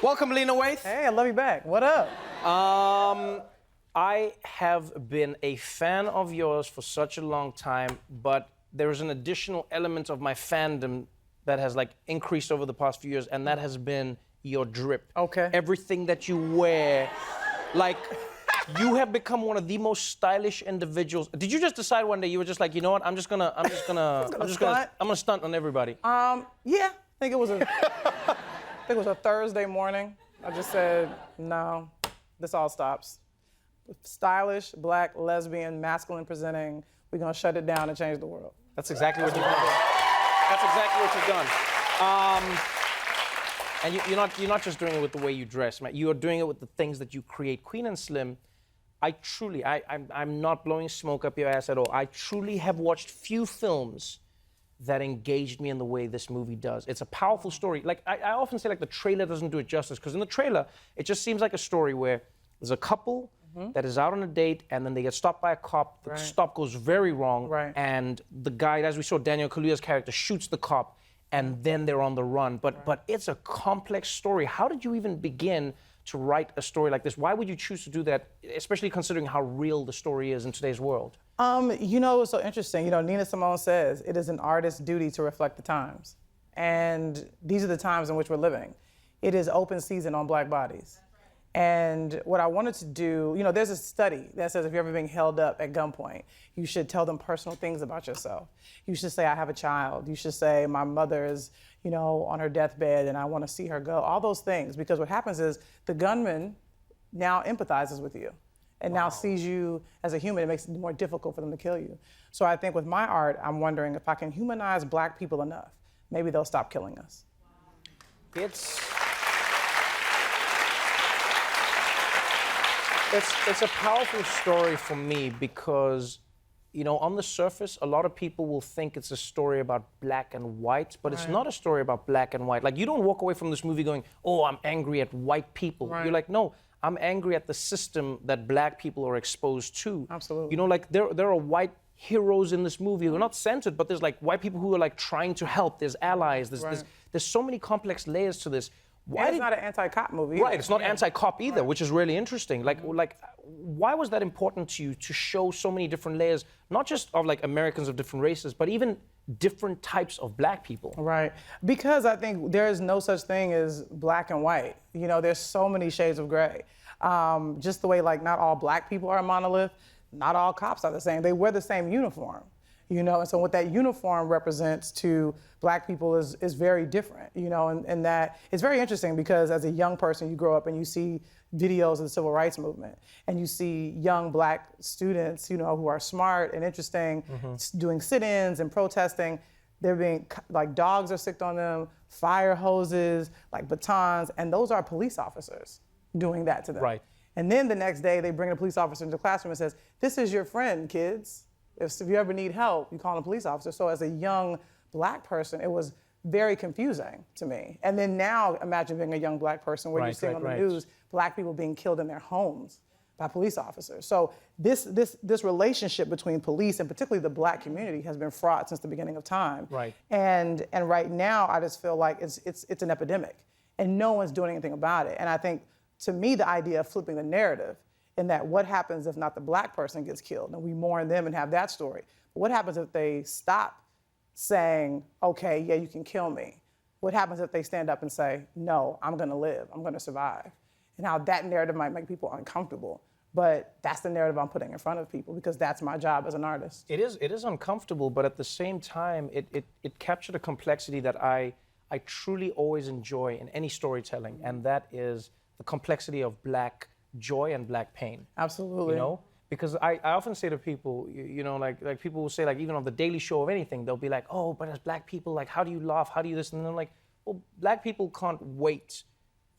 Welcome, Lena Waithe. Hey, I love you back. What up? I have been a fan of yours for such a long time, but there's an additional element of my fandom that has like increased over the past few years, and that has been your drip. Okay. Everything that you wear, like, you have become one of the most stylish individuals. Did you just decide one day you were just like, you know what? I'm gonna stunt on everybody. Yeah. I think it was a Thursday morning. I just said, no, this all stops. Stylish, black, lesbian, masculine presenting. We're gonna shut it down and change the world. That's exactly what you've done. That's exactly what you've done. And you're not just doing it with the way you dress, man. You are doing it with the things that you create. Queen and Slim, I'm not blowing smoke up your ass at all. I truly have watched few films that engaged me in the way this movie does. It's a powerful story. Like, I often say, like, the trailer doesn't do it justice, because in the trailer, it just seems like a story where there's a couple that is out on a date, and then they get stopped by a cop. The stop goes very wrong, and the guy, as we saw, Daniel Kaluuya's character, shoots the cop, and then they're on the run. But it's a complex story. How did you even begin to write a story like this? Why would you choose to do that, especially considering how real the story is in today's world? You know, it's so interesting. You know, Nina Simone says, it is an artist's duty to reflect the times. And these are the times in which we're living. It is open season on black bodies. And what I wanted to do, you know, there's a study that says if you're ever being held up at gunpoint, you should tell them personal things about yourself. You should say, I have a child. You should say, my mother is, you know, on her deathbed and I want to see her go. All those things, because what happens is the gunman now empathizes with you and now sees you as a human. It makes it more difficult for them to kill you. So I think with my art, I'm wondering if I can humanize black people enough, maybe they'll stop killing us. It's a powerful story for me because, you know, on the surface, a lot of people will think it's a story about black and white, but it's not a story about black and white. Like, you don't walk away from this movie going, oh, I'm angry at white people. You're like, no, I'm angry at the system that black people are exposed to. Absolutely. You know, like, there are white heroes in this movie. They're not centered, but there's like white people who are like trying to help. There's allies. There's so many complex layers to this. It's not an anti-cop movie either. Right, it's not anti-cop either, which is really interesting. Like, why was that important to you to show so many different layers, not just of like Americans of different races, but even different types of black people? Right, because I think there is no such thing as black and white. You know, there's so many shades of gray. Just the way, like, not all black people are a monolith, not all cops are the same. They wear the same uniform. You know, and so what that uniform represents to black people is very different, you know, and that it's very interesting because as a young person, you grow up and you see videos of the civil rights movement and you see young black students, you know, who are smart and interesting, doing sit-ins and protesting. They're being, like, dogs are sicked on them, fire hoses, like batons, and those are police officers doing that to them. Right. And then the next day they bring a police officer into the classroom and says, this is your friend, kids. If you ever need help, you call a police officer. So as a young black person, it was very confusing to me. And then now imagine being a young black person where you're seeing on the news black people being killed in their homes by police officers. So this relationship between police and particularly the black community has been fraught since the beginning of time. Right. And right now I just feel like it's an epidemic and no one's doing anything about it. And I think, to me, the idea of flipping the narrative in that what happens if not the black person gets killed and we mourn them and have that story. But what happens if they stop saying, okay, yeah, you can kill me? What happens if they stand up and say, no, I'm gonna live, I'm gonna survive? And how that narrative might make people uncomfortable. But that's the narrative I'm putting in front of people because that's my job as an artist. It is uncomfortable, but at the same time, it captured a complexity that I truly always enjoy in any storytelling, and that is the complexity of black joy and black pain. Absolutely. You know, because I often say to people, you know, like people will say, like, even on the Daily Show or anything, they'll be like, oh, but as black people, like, how do you laugh? How do you this? And I'm like, well, black people can't wait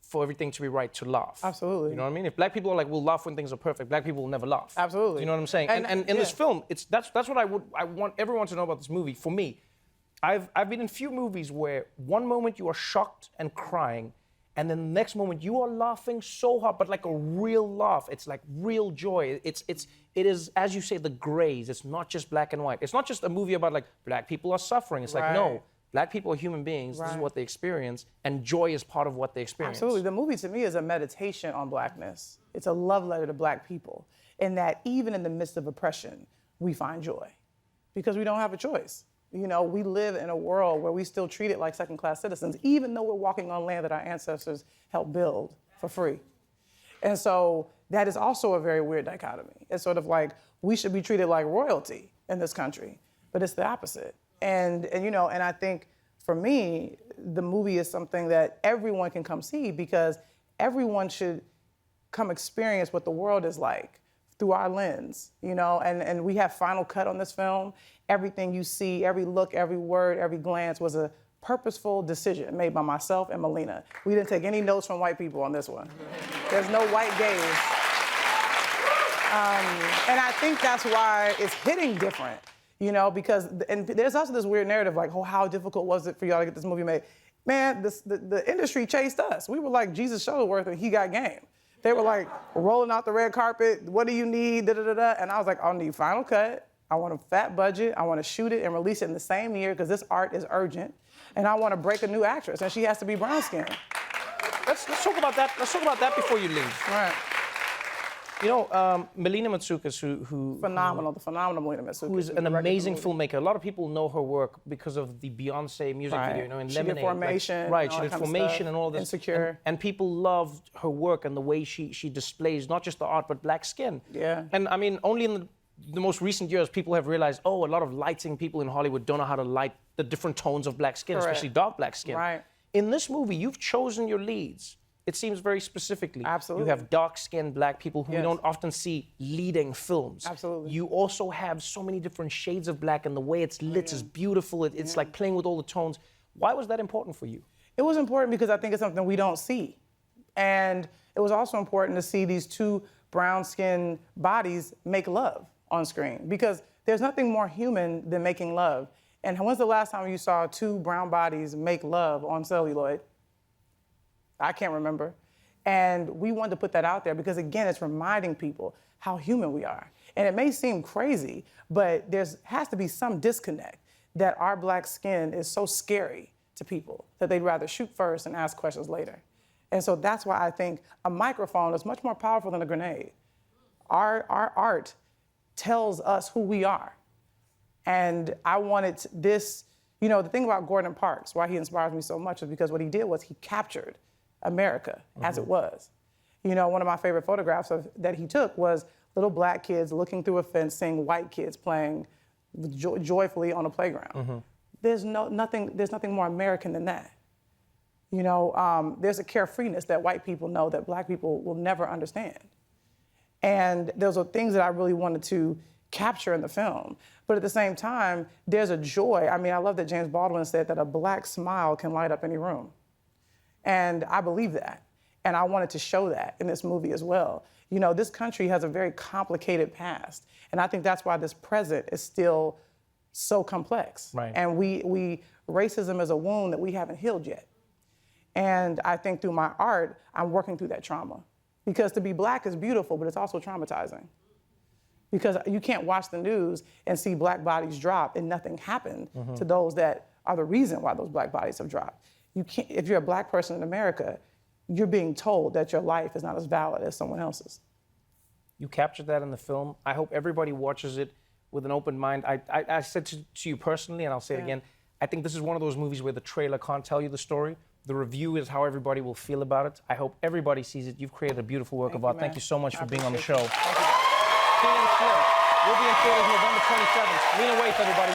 for everything to be right to laugh. Absolutely. You know what I mean? If black people are like, we'll laugh when things are perfect, black people will never laugh. Absolutely. You know what I'm saying? And in this film, that's what I want everyone to know about this movie. For me, I've been in few movies where one moment you are shocked and crying, and then the next moment you are laughing so hard, but like a real laugh. It's like real joy. It is, as you say, the grays. It's not just black and white. It's not just a movie about like black people are suffering. It's like, no, Black people are human beings. This is Right. what they experience, and joy is part of what they experience. Absolutely. The movie to me is a meditation on blackness. It's a love letter to black people, in that even in the midst of oppression, we find joy because we don't have a choice. You know, we live in a world where we still treat it like second-class citizens, even though we're walking on land that our ancestors helped build for free. And so that is also a very weird dichotomy. It's sort of like we should be treated like royalty in this country, but it's the opposite. And you know, and I think for me, the movie is something that everyone can come see because everyone should come experience what the world is like through our lens, you know, and we have final cut on this film. Everything you see, every look, every word, every glance was a purposeful decision made by myself and Melina. We didn't take any notes from white people on this one. There's no white gaze. And I think that's why it's hitting different, you know, because, and there's also this weird narrative like, oh, how difficult was it for y'all to get this movie made? Man, the industry chased us. We were like Jesus Shuttleworth and he got game. They were like rolling out the red carpet, what do you need, da-da-da-da. And I was like, I'll need final cut. I want a fat budget. I want to shoot it and release it in the same year because this art is urgent. And I want to break a new actress and she has to be brown skinned. Let's talk about that. Let's talk about that before you leave. Right. You know, Melina Matsoukas, the phenomenal Melina Matsoukas. who is an amazing filmmaker. A lot of people know her work because of the Beyonce music video, you know, in she Lemonade. Did Formation. Right, she did Formation and all this. Insecure. And people loved her work and the way she displays not just the art, but black skin. Yeah. And I mean, only in the most recent years, people have realized, oh, a lot of lighting people in Hollywood don't know how to light the different tones of black skin, Correct. especially dark black skin. Right. In this movie, you've chosen your leads. It seems very specifically. Absolutely. You have dark-skinned black people who we Yes. don't often see leading films. Absolutely. You also have so many different shades of black, and the way it's lit is beautiful. It's like playing with all the tones. Why was that important for you? It was important because I think it's something we don't see. And it was also important to see these two brown-skinned bodies make love on screen because there's nothing more human than making love. And when's the last time you saw two brown bodies make love on celluloid? I can't remember. And we wanted to put that out there because, again, it's reminding people how human we are. And it may seem crazy, but there has to be some disconnect that our black skin is so scary to people that they'd rather shoot first and ask questions later. And so that's why I think a microphone is much more powerful than a grenade. Our art tells us who we are. And I wanted this, you know, the thing about Gordon Parks, why he inspires me so much is because what he did was he captured America as it was. You know, one of my favorite photographs that he took was little black kids looking through a fence, seeing white kids playing joyfully on a playground. There's nothing more American than that. You know, there's a carefreeness that white people know that black people will never understand. And those are things that I really wanted to capture in the film. But at the same time, there's a joy. I mean, I love that James Baldwin said that a black smile can light up any room. And I believe that. And I wanted to show that in this movie as well. You know, this country has a very complicated past. And I think that's why this present is still so complex. Right. And racism is a wound that we haven't healed yet. And I think through my art, I'm working through that trauma. Because to be black is beautiful, but it's also traumatizing. Because you can't watch the news and see black bodies drop and nothing happened to those that are the reason why those black bodies have dropped. You can't, if you're a black person in America, you're being told that your life is not as valid as someone else's. You captured that in the film. I hope everybody watches it with an open mind. I said to you personally, and I'll say it again, I think this is one of those movies where the trailer can't tell you the story. The review is how everybody will feel about it. I hope everybody sees it. You've created a beautiful work of art. Thank you so much for being on the show. We'll be in theaters November 27th. Lena Waithe, everybody.